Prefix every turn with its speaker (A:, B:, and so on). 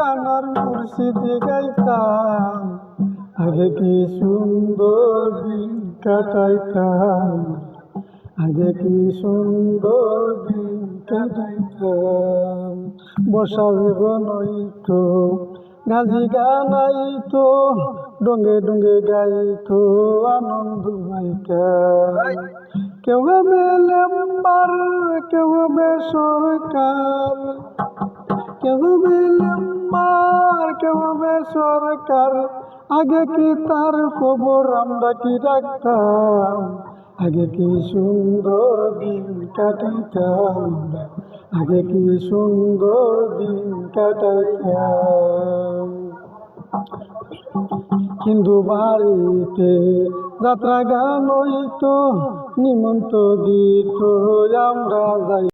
A: গানার মুর্শিদি গাইতাম, আগে কি সুন্দর দিন কাটাইতাম, আগে কি সুন্দর দিন কাটাইতাম। বর্ষা জীবন হইতো, গাজি গানাইতো, ডঙ্গে ডঙ্গে গাইতো, আনন্দ পাইতাম। কেউ হবে মেম্বার, কেউ হবে সরকার, কেউ হবে মেম্বার, কেউ হবে সরকার, আগে কি তার খবর আমরা কি রাখতাম, আগে কি সুন্দর দিন কাটাইতাম, আগে কি সুন্দর দিন কাটাইতাম। হিন্দু বাড়িতে যাত্রা গান হইতো, নিমন্ত্রণ দিত, আমরা যাই